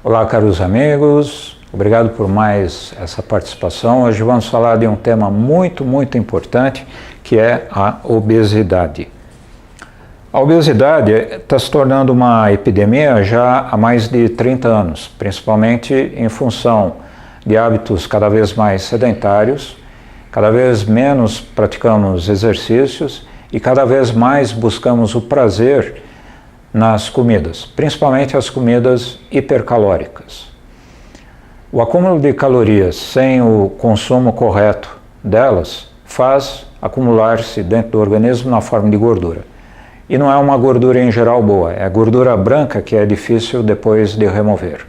Olá, caros amigos, obrigado por mais essa participação. Hoje vamos falar de um tema muito importante, que é a obesidade. A obesidade está se tornando uma epidemia já há mais de 30 anos, principalmente em função de hábitos cada vez mais sedentários, cada vez menos praticamos exercícios e cada vez mais buscamos o prazer nas comidas, principalmente as comidas hipercalóricas. O acúmulo de calorias sem o consumo correto delas faz acumular-se dentro do organismo na forma de gordura. E não é uma gordura em geral boa, é a gordura branca que é difícil depois de remover.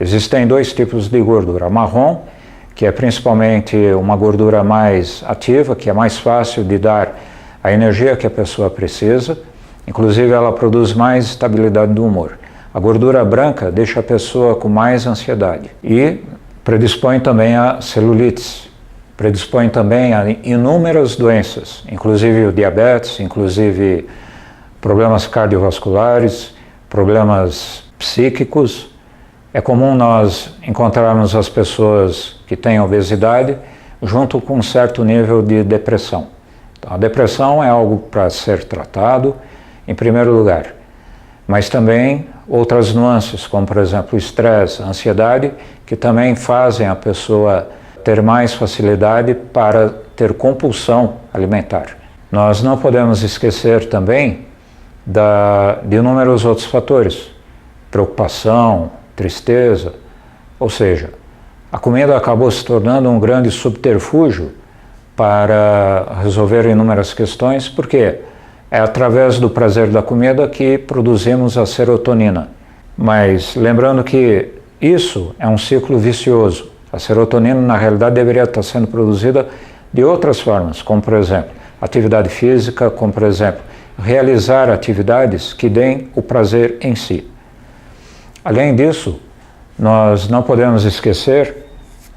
Existem dois tipos de gordura: a marrom, que é principalmente uma gordura mais ativa, que é mais fácil de dar a energia que a pessoa precisa. Inclusive, ela produz mais estabilidade do humor. A gordura branca deixa a pessoa com mais ansiedade e predispõe também a celulites, predispõe também a inúmeras doenças, inclusive o diabetes, inclusive problemas cardiovasculares, problemas psíquicos. É comum nós encontrarmos as pessoas que têm obesidade junto com um certo nível de depressão. Então, a depressão é algo para ser tratado, em primeiro lugar, mas também outras nuances, como por exemplo o estresse, a ansiedade, que também fazem a pessoa ter mais facilidade para ter compulsão alimentar. Nós não podemos esquecer também de inúmeros outros fatores, preocupação, tristeza, ou seja, a comida acabou se tornando um grande subterfúgio para resolver inúmeras questões, porque é através do prazer da comida que produzimos a serotonina. Mas lembrando que isso é um ciclo vicioso. A serotonina, na realidade, deveria estar sendo produzida de outras formas, como, por exemplo, atividade física, como, por exemplo, realizar atividades que deem o prazer em si. Além disso, nós não podemos esquecer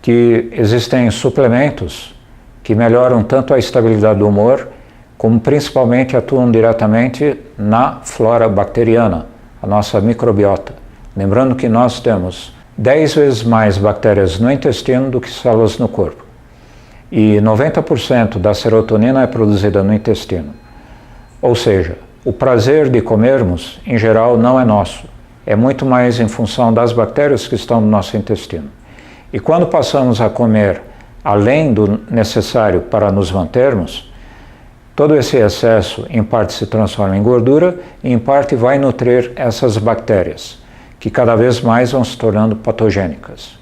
que existem suplementos que melhoram tanto a estabilidade do humor, como principalmente atuam diretamente na flora bacteriana, a nossa microbiota. Lembrando que nós temos 10 vezes mais bactérias no intestino do que células no corpo. E 90% da serotonina é produzida no intestino. Ou seja, o prazer de comermos, em geral, não é nosso. É muito mais em função das bactérias que estão no nosso intestino. E quando passamos a comer além do necessário para nos mantermos, todo esse excesso, em parte, se transforma em gordura e, em parte, vai nutrir essas bactérias, que cada vez mais vão se tornando patogênicas.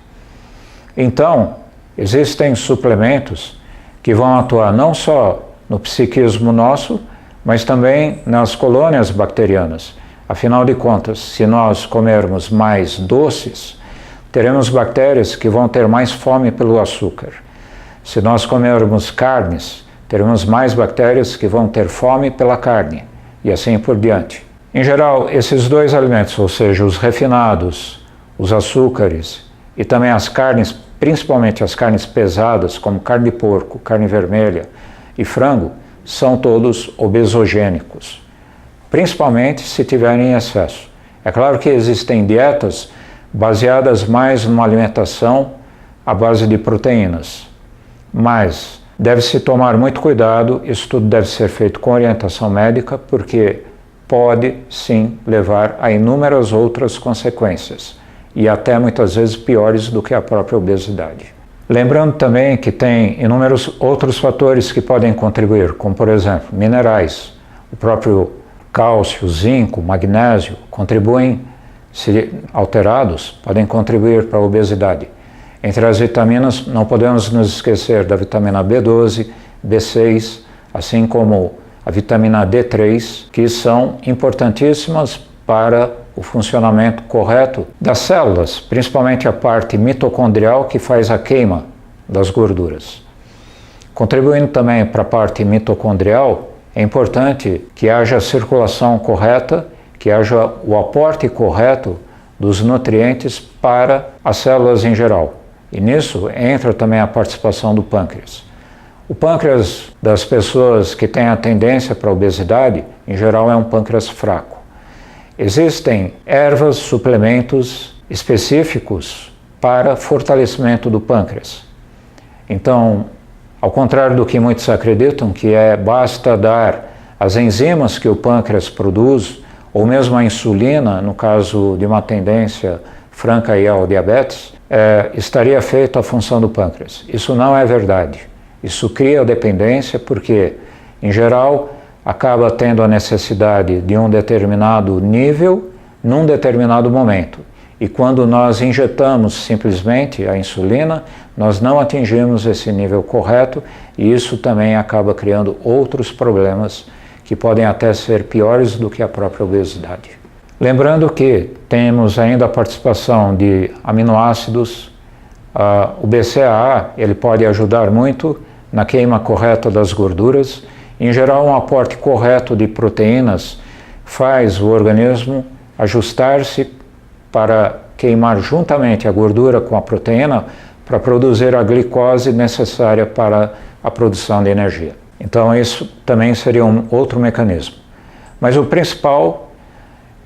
Então, existem suplementos que vão atuar não só no psiquismo nosso, mas também nas colônias bacterianas. Afinal de contas, se nós comermos mais doces, teremos bactérias que vão ter mais fome pelo açúcar. Se nós comermos carnes, teremos mais bactérias que vão ter fome pela carne, e assim por diante. Em geral, esses dois alimentos, ou seja, os refinados, os açúcares e também as carnes, principalmente as carnes pesadas, como carne de porco, carne vermelha e frango, são todos obesogênicos, principalmente se tiverem em excesso. É claro que existem dietas baseadas mais numa alimentação à base de proteínas, mas deve-se tomar muito cuidado, isso tudo deve ser feito com orientação médica, porque pode sim levar a inúmeras outras consequências, e até muitas vezes piores do que a própria obesidade. Lembrando também que tem inúmeros outros fatores que podem contribuir, como por exemplo, minerais, o próprio cálcio, zinco, magnésio, contribuem, se alterados, podem contribuir para a obesidade. Entre as vitaminas, não podemos nos esquecer da vitamina B12, B6, assim como a vitamina D3, que são importantíssimas para o funcionamento correto das células, principalmente a parte mitocondrial que faz a queima das gorduras. Contribuindo também para a parte mitocondrial, é importante que haja a circulação correta, que haja o aporte correto dos nutrientes para as células em geral. E nisso entra também a participação do pâncreas. O pâncreas das pessoas que têm a tendência para a obesidade, em geral, é um pâncreas fraco. Existem ervas, suplementos específicos para fortalecimento do pâncreas. Então, ao contrário do que muitos acreditam, que basta dar as enzimas que o pâncreas produz, ou mesmo a insulina, no caso de uma tendência franca ao diabetes, estaria feita a função do pâncreas. Isso não é verdade. Isso cria dependência porque, em geral, acaba tendo a necessidade de um determinado nível num determinado momento. E quando nós injetamos simplesmente a insulina, nós não atingimos esse nível correto e isso também acaba criando outros problemas que podem até ser piores do que a própria obesidade. Lembrando que temos ainda a participação de aminoácidos. O BCAA ele pode ajudar muito na queima correta das gorduras. Em geral, um aporte correto de proteínas faz o organismo ajustar-se para queimar juntamente a gordura com a proteína para produzir a glicose necessária para a produção de energia. Então isso também seria um outro mecanismo. Mas o principal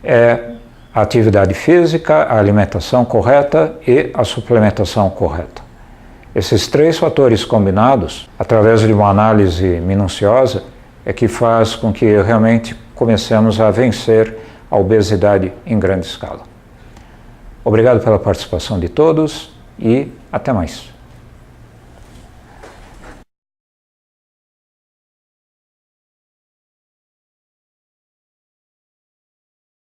é a atividade física, a alimentação correta e a suplementação correta. Esses três fatores combinados, através de uma análise minuciosa, é que faz com que realmente comecemos a vencer a obesidade em grande escala. Obrigado pela participação de todos e até mais.